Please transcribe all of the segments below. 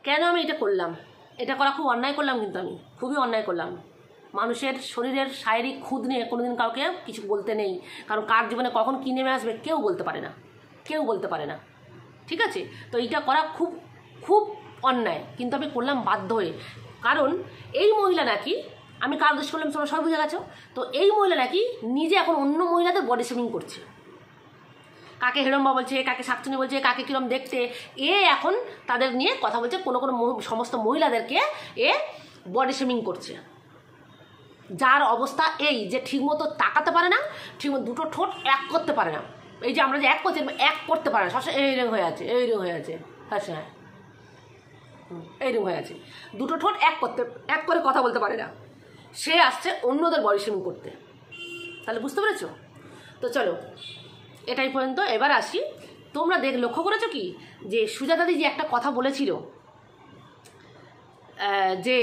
কেন আমি এটা করলাম? এটা করা খুব অন্যায় করলাম, কিন্তু আমি খুবই অন্যায় করলাম। মানুষের শরীরের শারীরিক খুদ নিয়ে কোনোদিন কাউকে কিছু বলতে নেই, কারণ কার জীবনে কখন কী নেমে আসবে কেউ বলতে পারে না, কেউ বলতে পারে না, ঠিক আছে? তো এইটা করা খুব খুব অন্যায়, কিন্তু আমি করলাম বাধ্য হয়ে। কারণ এই মহিলা নাকি, আমি কার দোষ করলাম তোমরা সবাই বুঝে গেছো। তো এই মহিলা নাকি নিজে এখন অন্য মহিলাদের বডি শেমিং করছে, কাকে হেড়ম্বা বলছে, কাকে শাকচুনি বলছে, কাকে কিরম দেখতে, এ এখন তাদের নিয়ে কথা বলছে। কোনো কোনো সমস্ত মহিলাদেরকে এ বডি শেমিং করছে, যার অবস্থা এই যে ঠিকমতো তাকাতে পারে না, ঠিকমতো দুটো ঠোঁট এক করতে পারে না। এই যে আমরা যে এক করছি, এক করতে পারে না, সবসময় এইরকম হয়ে আছে, এইরকম হয়ে আছে, হ্যাঁ এইরকম হয়ে আছে, দুটো ঠোঁট এক করে কথা বলতে পারে না। সে আসছে অন্যদের বডি শেমিং করতে। তাহলে বুঝতে পেরেছো? তো চলো এটাই পর্যন্ত। এবার আসি, তোমরা লক্ষ্য করেছো কি যে সুজাতাদি যে একটা কথা বলেছিল যে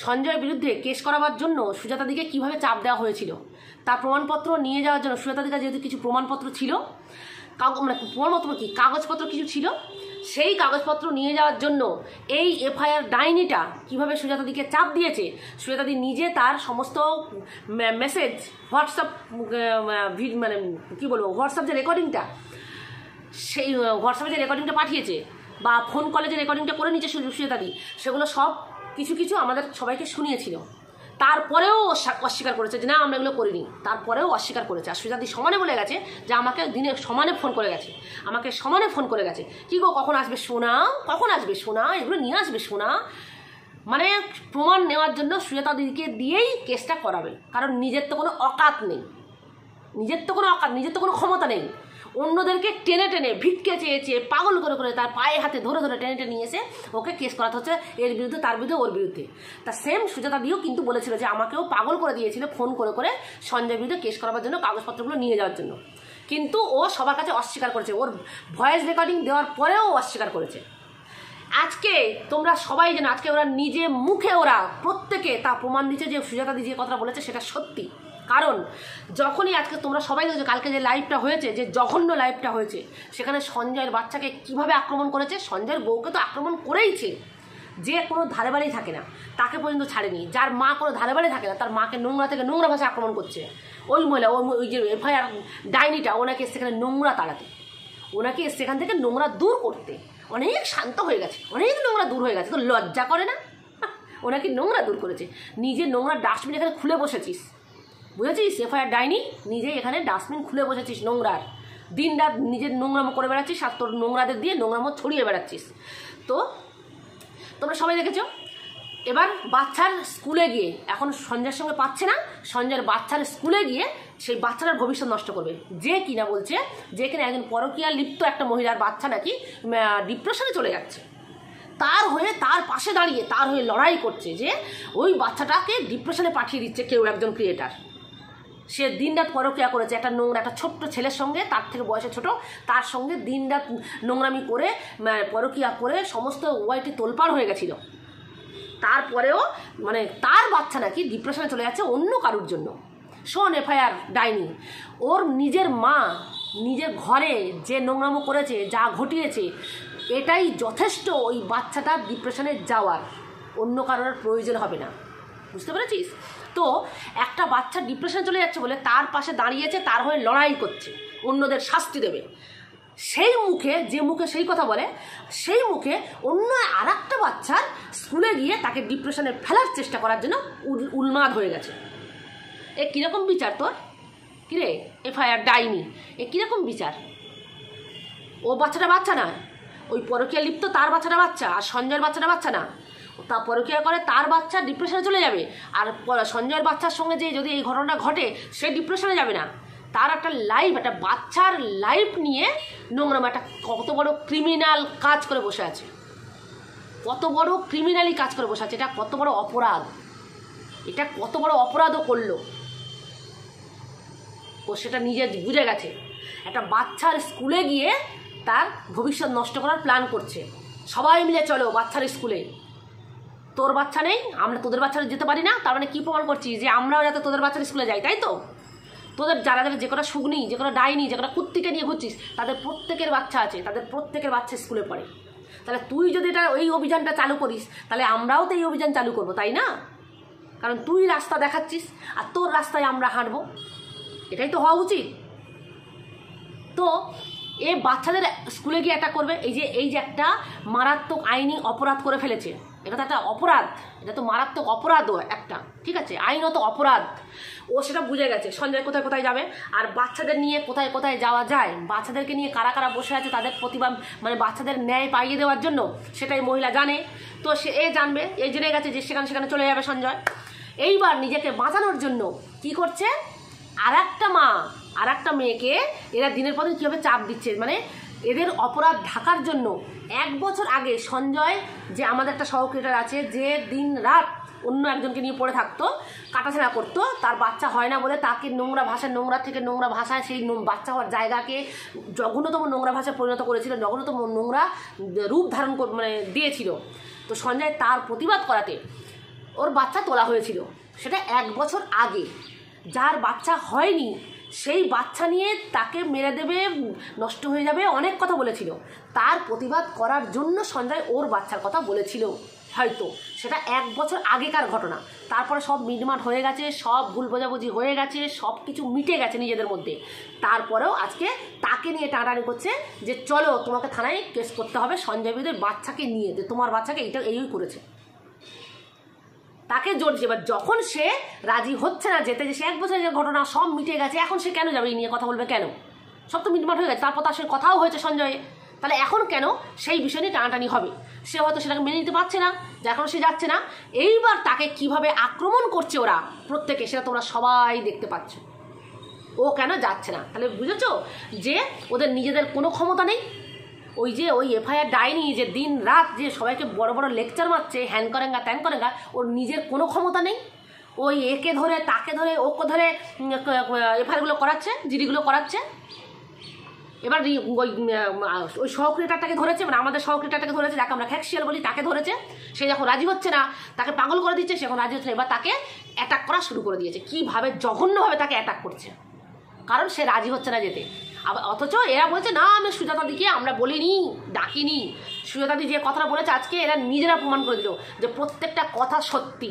সঞ্জয়ের বিরুদ্ধে কেস করাবার জন্য সুজাতাদিকে কীভাবে চাপ দেওয়া হয়েছিল, তার প্রমাণপত্র নিয়ে যাওয়ার জন্য। সুজাতাদিকে যেহেতু কিছু প্রমাণপত্র ছিল, মানে প্রমাণপত্র কি কাগজপত্র কিছু ছিল, সেই কাগজপত্র নিয়ে যাওয়ার জন্য এই এফআইআর ডাইনিটা কীভাবে সুজাতাদিকে চাপ দিয়েছে। সুজাতাদি নিজে তার সমস্ত মেসেজ হোয়াটসঅ্যাপ মানে কী বলবো, হোয়াটসঅ্যাপ যে রেকর্ডিংটা, সেই হোয়াটসঅ্যাপে যে রেকর্ডিংটা পাঠিয়েছে বা ফোন কলে যে রেকর্ডিংটা করে নিচ্ছে সুজাতাদি, সেগুলো সব কিছু আমাদের সবাইকে শুনিয়েছিল। তারপরেও অস্বীকার করেছে যে না আমরা এগুলো করিনি, তারপরেও অস্বীকার করেছে। আর সুজাতাদি সমানে বলে গেছে যে আমাকে দিনে সমানে ফোন করে গেছে, আমাকে সমানে ফোন করে গেছে, কী গো কখন আসবে সোনা, কখন আসবে সোনা, এগুলো নিয়ে আসবে সোনা। মানে প্রমাণ নেওয়ার জন্য সুজাতাদিকে দিয়েই কেসটা করাবে, কারণ নিজের তো কোনো অকাত নেই, নিজের তো কোনো ক্ষমতা নেই। অন্যদেরকে টেনে টেনে ভিক্ষে চেয়েছে পাগল করে তার পায়ে হাতে ধরে টেনে নিয়ে এসে ওকে কেস করাতে হচ্ছে, এর বিরুদ্ধে তার বিরুদ্ধে ওর বিরুদ্ধে। তা সেম সুজাতাদিও কিন্তু বলেছিল যে আমাকেও পাগল করে দিয়েছিল ফোন করে সঞ্জয়ের বিরুদ্ধে কেস করাবার জন্য, কাগজপত্রগুলো নিয়ে যাওয়ার জন্য। কিন্তু ও সবার কাছে অস্বীকার করেছে, ওর ভয়েস রেকর্ডিং দেওয়ার পরেও অস্বীকার করেছে। আজকে তোমরা সবাই জানো, আজকে ওরা নিজে মুখে ওরা প্রত্যেকে তা প্রমাণ দিচ্ছে যে সুজাতাদি যে কথা বলেছে সেটা সত্যি। কারণ যখনই আজকে তোমরা সবাই দেখছো, কালকে যে লাইভটা হয়েছে, যে জঘন্য লাইভটা হয়েছে, সেখানে সঞ্জয়ের বাচ্চাকে কিভাবে আক্রমণ করেছে, সঞ্জয়ের বউকে তো আক্রমণ করেইছে, যে কোনো ধারে বাড়ি থাকে না তাকে পর্যন্ত ছাড়েনি, যার মা কোনো ধারে বাড়ি থাকে না তার মাকে নোংরা থেকে নোংরা ভাষায় আক্রমণ করছে ওই মহিলা। ওই যে এফআইআর ডাইনিটা ওনাকে সেখানে নোংরা তাড়াতে, ওনাকে সেখান থেকে নোংরা দূর করতে, অনেক শান্ত হয়ে গেছে, অনেক নোংরা দূর হয়ে গেছে, তো লজ্জা করে না? ওনাকে নোংরা দূর করেছে, নিজে নোংরা ডাস্টবিন এখানে খুলে বসেছিস, বুঝেছিস? এফআইআর ডাইনি নিজে এখানে ডাস্টবিন খুলে বসেছিস নোংরার, দিন রাত নিজের নোংরামো করে বেড়াচ্ছিস, আর তোর নোংরাদের দিয়ে নোংরামো ছড়িয়ে বেড়াচ্ছিস। তো তোমরা সবাই দেখেছো। এবার বাচ্চার স্কুলে গিয়ে, এখন সঞ্জয়ের সঙ্গে পাচ্ছে না, সঞ্জয়ের বাচ্চার স্কুলে গিয়ে সেই বাচ্চাটার ভবিষ্যৎ নষ্ট করবে, যে কিনা বলছে যে কিনা একজন পরকীয়া লিপ্ত একটা মহিলার বাচ্চা নাকি ডিপ্রেশনে চলে যাচ্ছে, তার হয়ে তার পাশে দাঁড়িয়ে তার হয়ে লড়াই করছে যে ওই বাচ্চাটাকে ডিপ্রেশনে পাঠিয়ে দিচ্ছে কেউ একজন ক্রিয়েটার। সে দিনরাত পরকীয়া করেছে একটা নোংরা একটা ছোট্ট ছেলের সঙ্গে, তার থেকে বয়সে ছোট, তার সঙ্গে দিনরাত নোংরামি করে পরকীয়া করে সমস্ত ওয়াইটি তোলপাড় হয়ে গেছিল। তারপরেও মানে তার বাচ্চা নাকি ডিপ্রেশনে চলে যাচ্ছে অন্য কারুর জন্য। শোন এফআইআর ডাইনি, ওর নিজের মা নিজের ঘরে যে নোংরামো করেছে, যা ঘটিয়েছে, এটাই যথেষ্ট ওই বাচ্চাটার ডিপ্রেশনে যাওয়ার, অন্য কারোর প্রয়োজন হবে না। বুঝতে পেরেছিস? তো একটা বাচ্চা ডিপ্রেশনে চলে যাচ্ছে বলে তার পাশে দাঁড়িয়েছে, তার হয়ে লড়াই করছে, অন্যদের শাস্তি দেবে। সেই মুখে, যে মুখে সেই কথা বলে, সেই মুখে অন্য আর একটা বাচ্চার স্কুলে গিয়ে তাকে ডিপ্রেশনে ফেলার চেষ্টা করার জন্য উন্মাদ হয়ে গেছে। এ কীরকম বিচার তোর? কিরে এফআইআর ডাইনি, এ কীরকম বিচার? ও বাচ্চাটা বাচ্চা না, ওই পরকীয়া লিপ্ত তার বাচ্চাটা বাচ্চা, আর সঞ্জয়ের বাচ্চাটা বাচ্চা না। তা পরকীয়া করে তার বাচ্চা ডিপ্রেশনে চলে যাবে, আর সঞ্জয়ের বাচ্চার সঙ্গে যে যদি এই ঘটনাটা ঘটে সে ডিপ্রেশনে যাবে না। তার একটা লাইফ, একটা বাচ্চার লাইফ নিয়ে নোংরাম একটা কত বড় ক্রিমিনাল কাজ করে বসে আছে, কত বড় ক্রিমিনালি কাজ করে বসে আছে। এটা কত বড় অপরাধ, এটা কত বড় অপরাধও করলো ও, সেটা নিজে বুঝে গেছে। একটা বাচ্চার স্কুলে গিয়ে তার ভবিষ্যৎ নষ্ট করার প্ল্যান করছে। সবাই মিলে চলো বাচ্চার স্কুলে, তোর বাচ্চা নেই, আমরা তোদের বাচ্চারা যেতে পারি না, তার মানে কী প্রমাণ করছিস? যে আমরাও যাতে তোদের বাচ্চার স্কুলে যাই, তাই তো? তোদের যারা যারা যে কটা শুগনি, যে কটা ডাইনি, যে কটা কুত্তিকে নিয়ে ঘুরছিস, তাদের প্রত্যেকের বাচ্চা আছে, তাদের প্রত্যেকের বাচ্চা স্কুলে পড়ে। তাহলে তুই যদি এটা ওই অভিযানটা চালু করিস তাহলে আমরাও তো এই অভিযান চালু করবো, তাই না? কারণ তুই রাস্তা দেখাচ্ছিস আর তোর রাস্তায় আমরা হাঁটবো, এটাই তো হওয়া উচিত। তো এ বাচ্চাদের স্কুলে গিয়ে অ্যাটাক করবে, এই যে একটা মারাত্মক আইনি অপরাধ করে ফেলেছে, এটা তো একটা অপরাধ, এটা তো মারাত্মক অপরাধও একটা, ঠিক আছে, আইনত অপরাধ। ও সেটা বুঝে গেছে সঞ্জয় কোথায় কোথায় যাবে, আর বাচ্চাদের নিয়ে কোথায় কোথায় যাওয়া যায়, বাচ্চাদেরকে নিয়ে কারা কারা বসে আছে তাদের প্রতিভা মানে বাচ্চাদের ন্যায় পাইয়ে দেওয়ার জন্য, সেটাই মহিলা জানে। তো সে জানবে, জেনে গেছে যে সেখানে চলে যাবে সঞ্জয়। এইবার নিজেকে বাঁচানোর জন্য কি করছে, আর একটা মেয়েকে এরা দিনের পর দিন কীভাবে চাপ দিচ্ছে, মানে এদের অপরাধ ঢাকার জন্য 1 বছর আগে সঞ্জয়, যে আমাদের একটা সহক্রিয়েটার আছে, যে দিন রাত অন্য একজনকে নিয়ে পড়ে থাকতো, কাটাছেড়া করতো, তার বাচ্চা হয় না বলে তাকে নোংরা থেকে নোংরা ভাষায় সেই বাচ্চা হওয়ার জায়গাকে জঘন্যতম নোংরা ভাষায় পরিণত করেছিল, জঘন্যতম নোংরা রূপ ধারণ মানে দিয়েছিল। তো সঞ্জয় তার প্রতিবাদ করাতে ওর বাচ্চা তোলা হয়েছিল, সেটা 1 বছর আগে। যার বাচ্চা হয়নি সেই বাচ্চা নিয়ে তাকে মেরে দেবে, নষ্ট হয়ে যাবে, অনেক কথা বলেছিল। তার প্রতিবাদ করার জন্য সঞ্জয় ওর বাচ্চার কথা বলেছিল হয়তো, সেটা 1 বছর আগেকার ঘটনা। তারপরে সব মিটমাট হয়ে গেছে, সব ভুল বোঝাবুঝি হয়ে গেছে, সব কিছু মিটে গেছে নিজেদের মধ্যে। তারপরেও আজকে তাকে নিয়ে টানাটানি করছে যে চলো তোমাকে থানায় কেস করতে হবে সঞ্জয় বিদের বাচ্চাকে নিয়ে, যে তোমার বাচ্চাকে এই করেছে, তাকে জোর দিচ্ছে। এবার যখন সে রাজি হচ্ছে না যেতে, যে সে 1 বছরের ঘটনা সব মিটে গেছে, এখন সে কেন যাবে এই নিয়ে কথা বলবে, কেন? সব তো মিটমাট হয়ে গেছে, তারপর তার সঙ্গে কথাও হয়েছে সঞ্জয়ে, তাহলে এখন কেন সেই বিষয় নিয়ে টানাটানি হবে? সে হয়তো সেটাকে মেনে নিতে পারছে না, যে এখন সে যাচ্ছে না। এইবার তাকে কিভাবে আক্রমণ করছে ওরা প্রত্যেকে, সেটা তোমরা সবাই দেখতে পাচ্ছ। ও কেন যাচ্ছে না, তাহলে বুঝেছো যে ওদের নিজেদের কোনো ক্ষমতা নেই। ওই এফআইআর ডাইনি যে দিন রাত যে সবাইকে বড় বড় লেকচার মারছে, হ্যান করেঙ্গা ত্যান করেঙ্গা, ওর নিজের কোনো ক্ষমতা নেই। ওই একে ধরে তাকে ধরে ওকে ধরে এফআইআরগুলো করাচ্ছে, জিডিগুলো করাচ্ছে। এবার ওই সহক্রিয়েটারটাকে ধরেছে, মানে আমাদের সহক্রিয়েটারটাকে ধরেছে, যাকে আমরা খ্যাকশিয়াল বলি, তাকে ধরেছে। সে যখন রাজি হচ্ছে না, তাকে পাগল করে দিচ্ছে, সে এখন রাজি হচ্ছে না, এবার তাকে অ্যাটাক করা শুরু করে দিয়েছে। কীভাবে জঘন্যভাবে তাকে অ্যাটাক করছে, কারণ সে রাজি হচ্ছে না যেতে। আবার অথচ এরা বলছে না আমি সুজাতাদিকে আমরা বলিনি, ডাকিনি। সুজাতাদি যে কথাটা বলেছে আজকে এরা নিজেরা প্রমাণ করে দিল যে প্রত্যেকটা কথা সত্যি।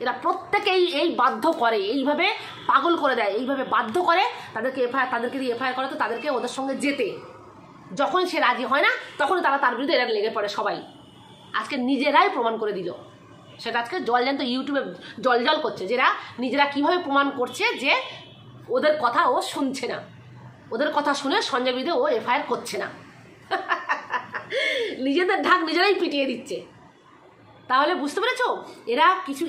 এরা প্রত্যেকেই এই বাধ্য করে, এইভাবে পাগল করে দেয়, এইভাবে বাধ্য করে তাদেরকে দিয়ে এফআইআর করে, তো তাদেরকে ওদের সঙ্গে যেতে। যখন সে রাজি হয় না তখন তার বিরুদ্ধে এরা লেগে পড়ে সবাই। আজকে নিজেরাই প্রমাণ করে দিল, সেটা আজকে জলজান্ত ইউটিউবে জল করছে, যেরা নিজেরা কীভাবে প্রমাণ করছে যে ওদের কথা ও শুনছে না, ওদের কথা শুনে সঞ্জয় বিদে ও এফআইআর করছে না। নিজেদের ঢাক নিজেরাই পিটিয়ে দিচ্ছে। তাহলে বুঝতে পেরেছো,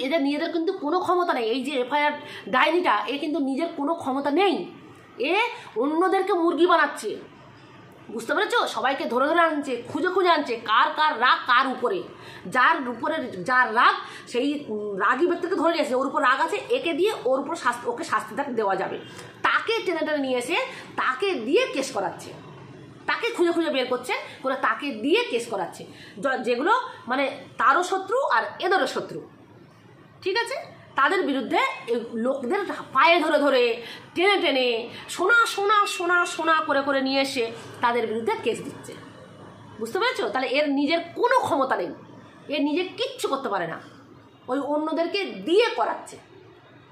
এদের নিজেদের কিন্তু কোনো ক্ষমতা নেই। এই যে এফআইআর ডায়েরিটা, এ কিন্তু নিজের কোনো ক্ষমতা নেই, এ অন্যদেরকে মুরগি বানাচ্ছে। বুঝতে পেরেছো, সবাইকে ধরে আনছে, খুঁজে আনছে কার রাগ কার উপরে, যার রাগ সেই রাগী ব্যক্তিকে ধরে নিয়ে এসে ওর উপর রাগ আছে, একে দিয়ে ওর উপর ওকে শাস্তিটা দেওয়া যাবে, তাকে টেনে নিয়ে এসে তাকে দিয়ে কেস করাচ্ছে, তাকে খুঁজে বের করছে করে তাকে দিয়ে কেস করাচ্ছে, যেগুলো মানে তারও শত্রু আর এদেরও শত্রু। ঠিক আছে, তাদের বিরুদ্ধে লোকদের পায়ে ধরে টেনে সোনা করে নিয়ে এসে তাদের বিরুদ্ধে কেস দিচ্ছে। বুঝতে পেরেছো, তাহলে এর নিজের কোনো ক্ষমতা নেই, এর নিজে কিচ্ছু করতে পারে না, ওই অন্যদেরকে দিয়ে করাচ্ছে,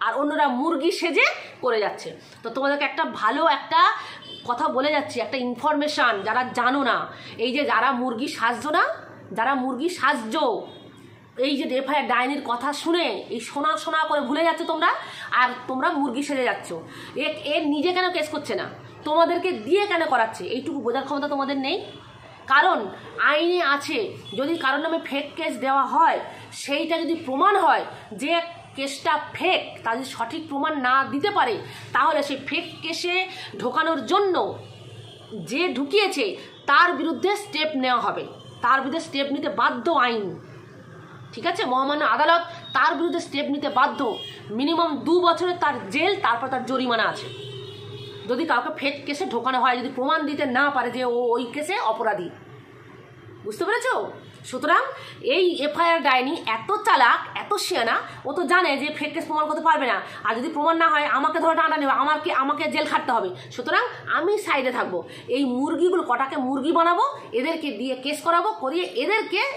আর অন্যরা মুরগি সেজে করে যাচ্ছে। তো তোমাদেরকে একটা ভালো একটা কথা বলে যাচ্ছি, একটা ইনফরমেশান যারা জানো না, এই যে যারা মুরগি সাজছো না, যারা মুরগি সাজছো, এই যে এফআইআর ডাইনির কথা শুনে এই সোনা করে ভুলে যাচ্ছ তোমরা, আর তোমরা মুরগি সেজে যাচ্ছ। এর নিজে কেন কেস করছে না, তোমাদেরকে দিয়ে কেন করাচ্ছে, এইটুকু বোঝার ক্ষমতা তোমাদের নেই। কারণ আইনে আছে, যদি কারোর নামে ফেক কেস দেওয়া হয়, সেইটা যদি প্রমাণ হয় যে কেসটা ফেক, তা যদি সঠিক প্রমাণ না দিতে পারে, তাহলে সেই ফেক কেসে ঢোকানোর জন্য যে ঢুকিয়েছে তার বিরুদ্ধে স্টেপ নেওয়া হবে, তার বিরুদ্ধে স্টেপ নিতে বাধ্য আইন। ঠিক আছে, মহামান্য আদালত তার বিরুদ্ধে স্টেপ নিতে বাধ্য। মিনিমাম 2 বছরের তার জেল, তারপর তার জরিমানা আছে যদি কাউকে ফেক কেসে ঢোকানো হয়, যদি প্রমাণ দিতে না পারে যে ও ওই কেসে অপরাধী। বুঝতে পেরেছো? সুতরাং এই এফআইআর ডাইনি এত চালাক, এত শিয়ানা, ও তো জানে যে ফেক কেস প্রমাণ করতে পারবে না, আর যদি প্রমাণ না হয় আমাকে ধরে টানা নেবে, আমাকে জেল খাটতে হবে। সুতরাং আমি সাইডে থাকবো, এই মুরগিগুলো কটাকে মুরগি বানাবো, এদেরকে দিয়ে কেস করাবো, করিয়ে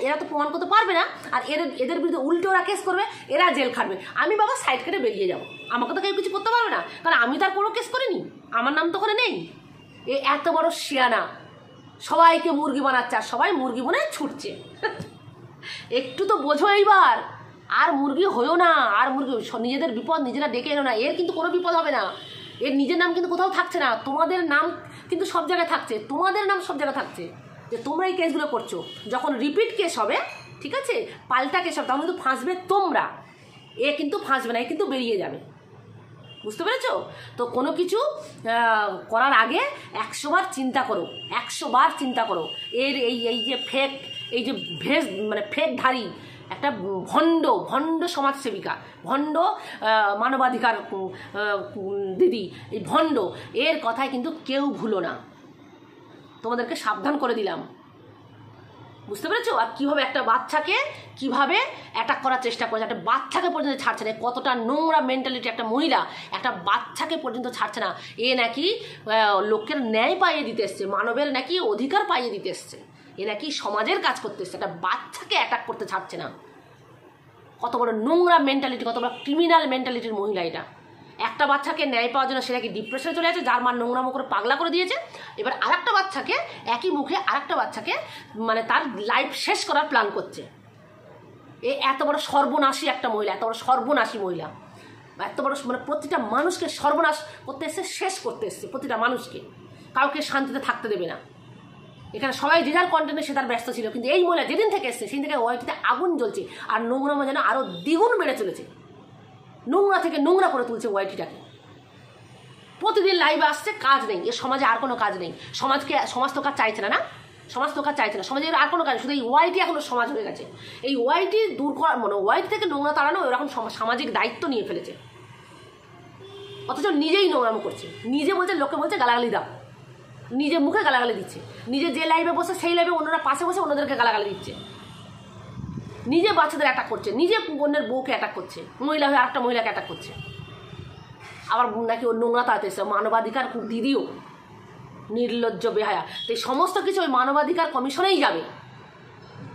এরা তো প্রমাণ করতে পারবে না, আর এদের বিরুদ্ধে উল্টো ওরা কেস করবে, এরা জেল খাটবে, আমি বাবা সাইড কেটে বেরিয়ে যাবো, আমাকে তো কেউ কিছু করতে পারবে না, কারণ আমি তার কোনো কেস করিনি, আমার নাম তো ওখানে নেই। এত বড় শিয়ানা, সবাইকে মুরগি বানাচ্ছে আর সবাই মুরগি বানায় ছুটছে। একটু তো বোঝো এইবার, আর মুরগি হয়েও না, আর মুরগি নিজেদের বিপদ নিজেরা ডেকে এলো না, এর কিন্তু কোনো বিপদ হবে না, এর নিজের নাম কিন্তু কোথাও থাকছে না, তোমাদের নাম কিন্তু সব জায়গায় থাকছে, তোমাদের নাম সব জায়গায় থাকছে, যে তোমরা এই কেসগুলো করছো। যখন রিপিট কেস হবে, ঠিক আছে, পাল্টা কেস হবে, তখন কিন্তু ফাঁসবে তোমরা, এ কিন্তু ফাঁসবে না, এ কিন্তু বেরিয়ে যাবে। বুঝতে পেরেছো? তো কোনো কিছু করার আগে 100 বার চিন্তা করো, 100 বার চিন্তা করো। এই যে ফেক, এই যে ফেকধারী একটা ভণ্ড সমাজসেবিকা, ভণ্ড মানবাধিকার দিদি, এই ভণ্ড, এর কথায় কিন্তু কেউ ভুলো না, তোমাদেরকে সাবধান করে দিলাম। বুঝতে পেরেছো? আর কীভাবে একটা বাচ্চাকে কীভাবে অ্যাটাক করার চেষ্টা করেছে, একটা বাচ্চাকে পর্যন্ত ছাড়ছে না, কতটা নোংরা মেন্টালিটি একটা মহিলা, একটা বাচ্চাকে পর্যন্ত ছাড়ছে না। এ নাকি লোকের ন্যায় পাইয়ে দিতে এসছে, মানবের নাকি অধিকার পাইয়ে দিতে এসছে, এ নাকি সমাজের কাজ করতে এসছে, একটা বাচ্চাকে অ্যাটাক করতে ছাড়ছে না। কত বড় নোংরা মেন্টালিটি, কত বড় ক্রিমিনাল মেন্টালিটির মহিলা এটা। একটা বাচ্চাকে ন্যায় পাওয়ার জন্য সে নাকি ডিপ্রেশনে চলে আছে, যার মার নোংরামো করে পাগলা করে দিয়েছে, এবার আরেকটা বাচ্চাকে একই মুখে আরেকটা বাচ্চাকে তার লাইফ শেষ করার প্ল্যান করছে। এত বড় সর্বনাশী একটা মহিলা, এত বড় সর্বনাশী মহিলা, এত বড় প্রতিটা মানুষকে সর্বনাশ করতে এসছে, শেষ করতে এসছে প্রতিটা মানুষকে, কাউকে শান্তিতে থাকতে দেবে না। এখানে সবাই যে যার কন্টেন্টে সে তার ব্যস্ত ছিল, কিন্তু এই মহিলা যেদিন থেকে এসছে সেদিন থেকে ওয়াইটিতে আগুন জ্বলছে, আর নোংরামো যেন আরও দ্বিগুণ বেড়ে চলেছে, নোংরা থেকে নোংরা করে তুলছে ওয়াইটিটাকে। প্রতিদিন লাইভে আসছে, কাজ নেই, এর সমাজে আর কোনো কাজ নেই, সমাজ তো কাজ চাইছে না, সমাজ তো কাজ চাইছে না, সমাজের আর কোনো কাজ, শুধু এই ওয়াইটি এখনো সমাজ হয়ে গেছে। এই ওয়াইটি দূর করার ওয়াইটি থেকে নোংরা তাড়ানো এরকম সামাজিক দায়িত্ব নিয়ে ফেলেছে, অথচ নিজেই নোংরামো করছে, নিজে বলছে, লোকে বলছে গালাগালি দাও, নিজে মুখে গালাগালি দিচ্ছে, নিজে যে লাইভে বসে সেই লাইভে অন্যরা পাশে বসে অন্যদেরকে গালাগালি দিচ্ছে, নিজে বাচ্চাদের অ্যাটাক করছে, নিজে অন্যের বউকে অ্যাটাক করছে, মহিলা হয়ে আরেকটা মহিলাকে অ্যাটাক করছে, আবার নাকি ওর নোংরা তাড়াতে এসছে, মানবাধিকার দিদিও নির্লজ্জ বেহায়া। তো এই সমস্ত কিছু ওই মানবাধিকার কমিশনেই যাবে,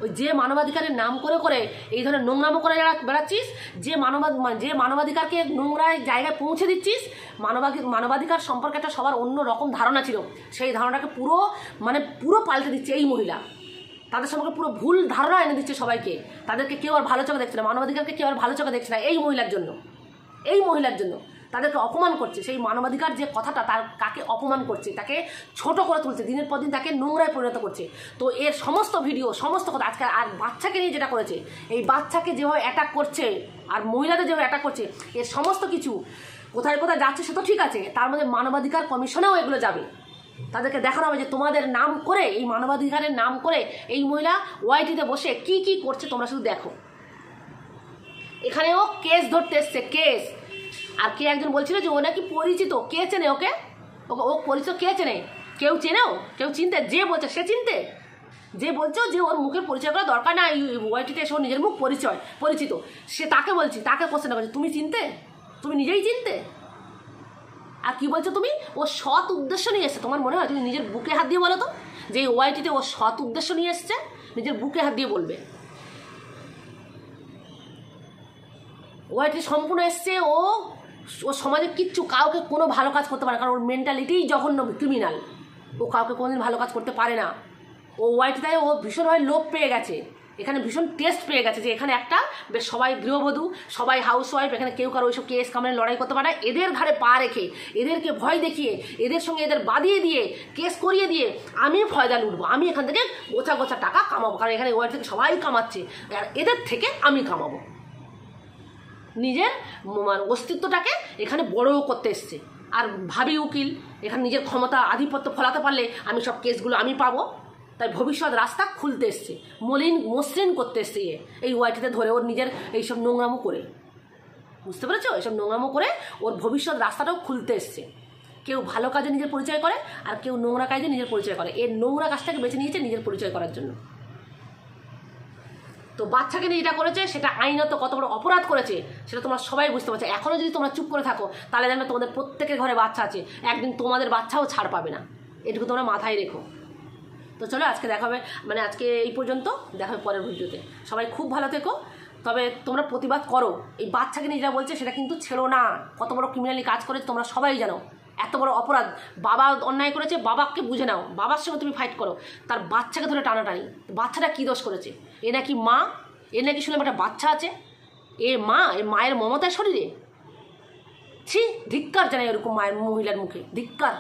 ওই যে মানবাধিকারের নাম করে করে এই ধরনের নোংরামো করে বেড়াচ্ছিস, যে মানবাধিকারকে নোংরা জায়গায় পৌঁছে দিচ্ছিস, মানবাধিকার সম্পর্কে একটা সবার অন্য রকম ধারণা ছিল, সেই ধারণাটাকে পুরো পাল্টে দিচ্ছে এই মহিলা, তাদের সম্পর্কে পুরো ভুল ধারণা এনে দিচ্ছে সবাইকে, তাদেরকে কেউ আর ভালো চোখে দেখছে না, মানবাধিকারকে কেউ আর ভালো চোখে দেখছে না, এই মহিলার জন্য তাদেরকে অপমান করছে। সেই মানবাধিকার যে কথাটা, তার কাকে অপমান করছে, তাকে ছোট করে তুলছে, দিনের পর দিন তাকে নোংরায় পরিণত করছে। তো এর সমস্ত ভিডিও, সমস্ত কথা আজকে, আর বাচ্চাকে নিয়ে যেটা করেছে, এই বাচ্চাকে যেভাবে অ্যাটাক করছে আর মহিলাদের যেভাবে অ্যাটাক করছে, এর সমস্ত কিছু কোথায় কোথায় যাচ্ছে সে তো ঠিক আছে, তার মধ্যে মানবাধিকার কমিশনেও এগুলো যাবে, তাদেরকে দেখানো হবে যে তোমাদের নাম করে, এই মানবাধিকারের নাম করে এই মহিলা ওয়াইটিতে বসে কি কি করছে তোমরা শুধু দেখো। এখানেও কেস ধরতে এসছে, কেস। আর কে একজন বলছিল যে ও নাকি পরিচিত, কে চেনে ওকে, ও পরিচিত কে চেনে, কেউ চেনেও, কেউ চিনতে, যে বলছে সে চিনতে, যে বলছো যে ওর মুখের পরিচয় করা দরকার না, এই ওয়াইটিতে এসে ওর নিজের মুখ পরিচিত, সে তাকে বলছি, তাকে কোশ্চেন করছে, তুমি চিনতে, তুমি নিজেই চিনতে, আর কি বলছো তুমি, ও সৎ উদ্দেশ্য নিয়ে এসছে, তোমার মনে হয় তুমি নিজের বুকে হাত দিয়ে বলো তো যে এই ওয়াইটিতে ও সৎ উদ্দেশ্য নিয়ে এসছে, নিজের বুকে হাত দিয়ে বলবে। ওয়াইটি সম্পূর্ণ এসছে, ও সমাজে কিচ্ছু কাউকে কোনো ভালো কাজ করতে পারে না, কারণ ওর মেন্টালিটিই জঘন্য, ক্রিমিনাল, ও কাউকে কোনোদিন ভালো কাজ করতে পারে না। ও ওয়াইটিতে ও ভীষণভাবে লোভ পেয়ে গেছে, এখানে ভীষণ টেস্ট পেয়ে গেছে যে এখানে একটা বেশ সবাই গৃহবধূ, সবাই হাউসওয়াইফ, এখানে কেউ কারো ওইসব কেস কামড়ে লড়াই করতে পারে না, এদের ঘাড়ে পা রেখে, এদেরকে ভয় দেখিয়ে, এদের সঙ্গে এদের বাদিয়ে দিয়ে, কেস করিয়ে দিয়ে আমি ফয়দা লুটবো, আমি এখান থেকে গোছা গোছা টাকা কামাবো, কারণ এখানে ওয়াইটি থেকে সবাই কামাচ্ছে, আর এদের থেকে আমি কামাবো, নিজের অস্তিত্বটাকে এখানে বড় করতে এসছে। আর ভাবি উকিল এখানে নিজের ক্ষমতা আধিপত্য ফলাতে পারলে আমি সব কেসগুলো আমি পাবো, তাই ভবিষ্যৎ রাস্তা খুলতে এসছে, মসৃণ করতে এসছে এই ওয়াইটিতে ধরে ওর নিজের এইসব নোংরামো করে, বুঝতে পেরেছো, এইসব নোংরামো করে ওর ভবিষ্যৎ রাস্তাটাও খুলতে এসছে। কেউ ভালো কাজে নিজের পরিচয় করে, আর কেউ নোংরা কাজে নিজের পরিচয় করে, এর নোংরা কাজটাকে বেছে নিয়েছে নিজের পরিচয় করার জন্য। তো বাচ্চাকে নিয়ে যেটা করেছে সেটা আইনত কত বড় অপরাধ করেছে সেটা তোমরা সবাই বুঝতে পারছো। এখনও যদি তোমরা চুপ করে থাকো তাহলে জানবে তোমাদের প্রত্যেকের ঘরে বাচ্চা আছে, একদিন তোমাদের বাচ্চাও ছাড় পাবে না, এটুকু তোমরা মাথায় রেখো। তো চলো আজকে দেখা হবে, মানে আজকে এই পর্যন্ত, দেখা হবে পরের ভিডিওতে। সবাই খুব ভালো থেকো। তবে তোমরা প্রতিবাদ করো, এই বাচ্চাকে নিয়ে যেটা বলছে সেটা কিন্তু ছেড়ো না। কত বড় ক্রিমিনালি কাজ করেছে তোমরা সবাই জানো, এত বড় অপরাধ। বাবা অন্যায় করেছে, বাবাকে বুঝে নাও, বাবার সঙ্গে তুমি ফাইট করো, তার বাচ্চাকে ধরে টানাটানি। বাচ্চাটা কী দোষ করেছে? এ নাকি মা, এ নাকি শুনলাম একটা বাচ্চা আছে, এ মা, এ মায়ের মমতার শরীরে। ছি, ধিক্কার জানাই ওরকম মায়ের মহিলার মুখে, ধিক্কার।